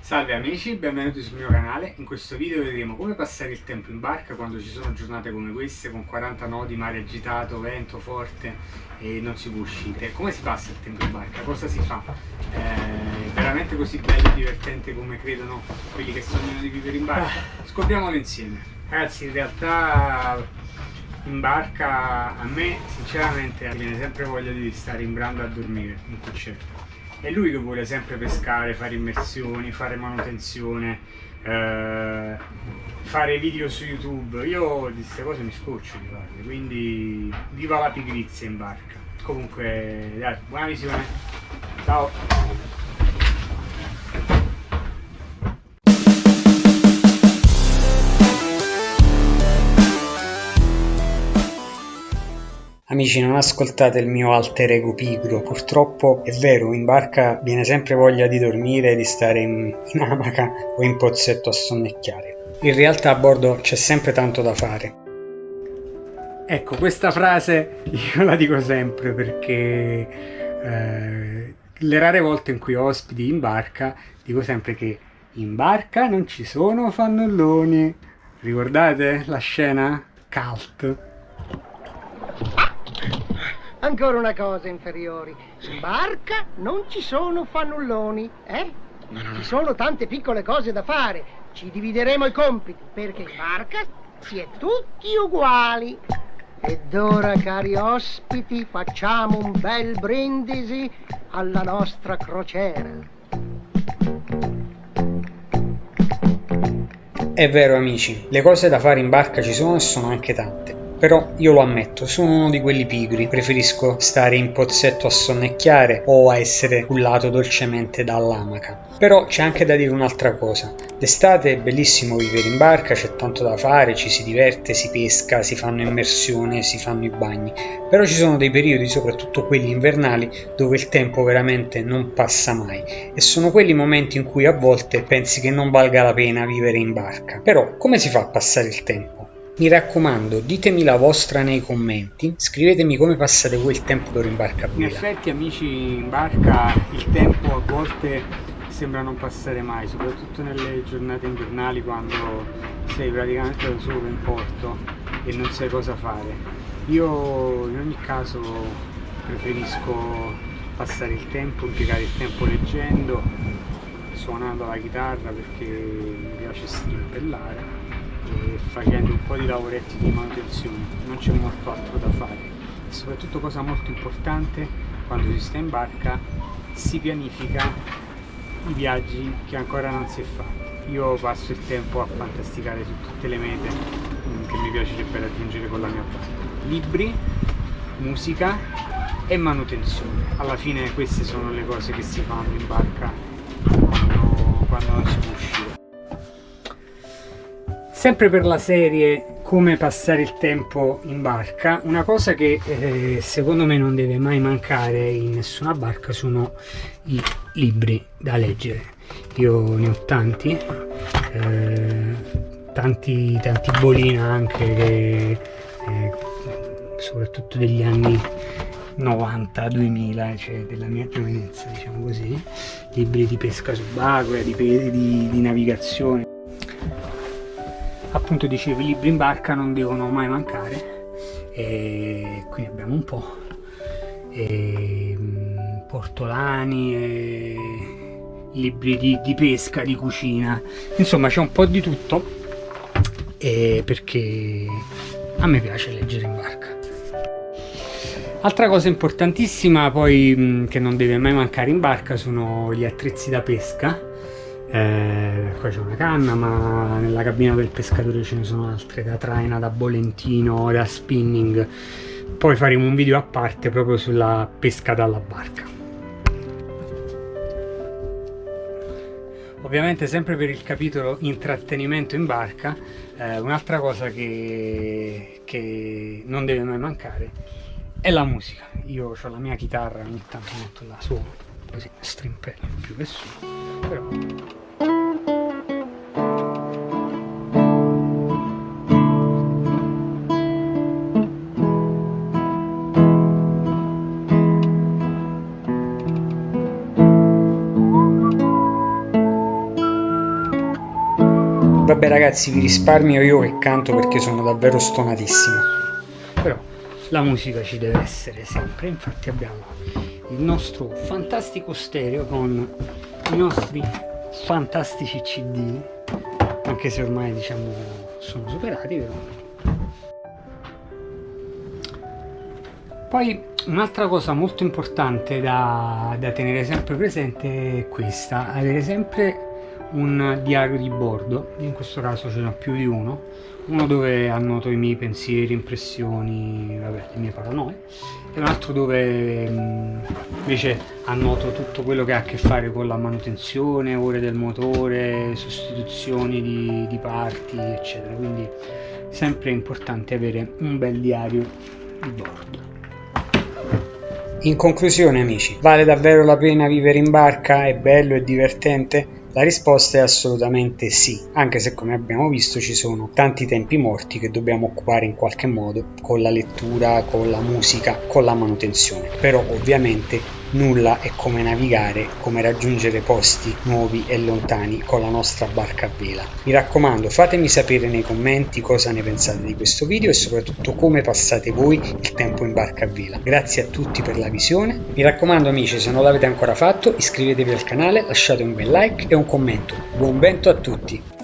Salve amici, benvenuti sul mio canale. In questo video vedremo come passare il tempo in barca quando ci sono giornate come queste con 40 nodi, mare agitato, vento forte e non si può uscire. Come si passa il tempo in barca? Cosa si fa? È veramente così bello e divertente come credono quelli che sognano di vivere in barca? Scopriamolo insieme. Ragazzi, in realtà in barca a me sinceramente viene sempre voglia di stare in branda a dormire, non c'è. È lui che vuole sempre pescare, fare immersioni, fare manutenzione, fare video su YouTube. Io di queste cose mi scoccio di farle, quindi viva la pigrizia in barca. Comunque, dai, buona visione. Ciao! Amici, non ascoltate il mio alter ego pigro, purtroppo è vero, in barca viene sempre voglia di dormire, di stare in amaca o in pozzetto a sonnecchiare. In realtà a bordo c'è sempre tanto da fare. Ecco, questa frase io la dico sempre perché le rare volte in cui ho ospiti in barca dico sempre che in barca non ci sono fannulloni. Ricordate la scena? Cult. Ancora una cosa, inferiori. In barca non ci sono fannulloni, eh? Ci sono tante piccole cose da fare. Ci divideremo i compiti, perché in barca si è tutti uguali. Ed ora, cari ospiti, facciamo un bel brindisi alla nostra crociera. È vero amici, le cose da fare in barca ci sono e sono anche tante. Però io lo ammetto, sono uno di quelli pigri, preferisco stare in pozzetto a sonnecchiare o a essere cullato dolcemente dall'amaca. Però c'è anche da dire un'altra cosa, d'estate è bellissimo vivere in barca, c'è tanto da fare, ci si diverte, si pesca, si fanno immersioni, si fanno i bagni, però ci sono dei periodi, soprattutto quelli invernali, dove il tempo veramente non passa mai e sono quelli momenti in cui a volte pensi che non valga la pena vivere in barca. Però come si fa a passare il tempo? Mi raccomando, ditemi la vostra nei commenti, scrivetemi come passate voi il tempo d'ora in barca a guida. In effetti amici, in barca il tempo a volte sembra non passare mai, soprattutto nelle giornate invernali quando sei praticamente da solo in porto e non sai cosa fare. Io in ogni caso preferisco passare il tempo, impiegare il tempo leggendo, suonando la chitarra perché mi piace strimpellare e facendo un po' di lavoretti di manutenzione. Non c'è molto altro da fare e soprattutto, cosa molto importante, quando si sta in barca si pianifica i viaggi che ancora non si è fatto. Io passo il tempo a fantasticare su tutte le mete che mi piacerebbe raggiungere con la mia barca. Libri, musica e manutenzione. Alla fine queste sono le cose che si fanno in barca quando non si può uscire. Sempre per la serie come passare il tempo in barca, una cosa che secondo me non deve mai mancare in nessuna barca sono i libri da leggere. Io ne ho tanti, tanti bolina anche, che, soprattutto degli anni 90-2000, cioè della mia giovinezza, diciamo così, libri di pesca subacquea, di navigazione. Appunto dicevo, i libri in barca non devono mai mancare e qui ne abbiamo un po', portolani, libri di pesca, di cucina, insomma c'è un po' di tutto perché a me piace leggere in barca. Altra cosa importantissima poi che non deve mai mancare in barca sono gli attrezzi da pesca. Qua c'è una canna, ma nella cabina del pescatore ce ne sono altre, da traina, da bolentino, da spinning. Poi faremo un video a parte proprio sulla pesca dalla barca. Ovviamente sempre per il capitolo intrattenimento in barca, un'altra cosa che non deve mai mancare è la musica. Io ho la mia chitarra, ogni tanto metto la suono, così strimpello più che suono, però... Vabbè ragazzi, vi risparmio io che canto perché sono davvero stonatissimo. Però la musica ci deve essere sempre, infatti abbiamo il nostro fantastico stereo con i nostri fantastici CD, anche se ormai diciamo sono superati, però. Poi un'altra cosa molto importante da tenere sempre presente è questa: avere sempre un diario di bordo. In questo caso ce n'ho più di uno dove annoto i miei pensieri, impressioni, vabbè, le mie paranoie, e un altro dove invece annoto tutto quello che ha a che fare con la manutenzione, ore del motore, sostituzioni di parti, eccetera. Quindi sempre importante avere un bel diario di bordo. In conclusione amici, vale davvero la pena vivere in barca? È bello e divertente? La risposta è assolutamente sì, anche se come abbiamo visto ci sono tanti tempi morti che dobbiamo occupare in qualche modo con la lettura, con la musica, con la manutenzione. Però ovviamente nulla è come navigare, come raggiungere posti nuovi e lontani con la nostra barca a vela. Mi raccomando, fatemi sapere nei commenti cosa ne pensate di questo video e soprattutto come passate voi il tempo in barca a vela. Grazie a tutti per la visione. Mi raccomando amici, se non l'avete ancora fatto, iscrivetevi al canale, lasciate un bel like e un commento. Buon vento a tutti!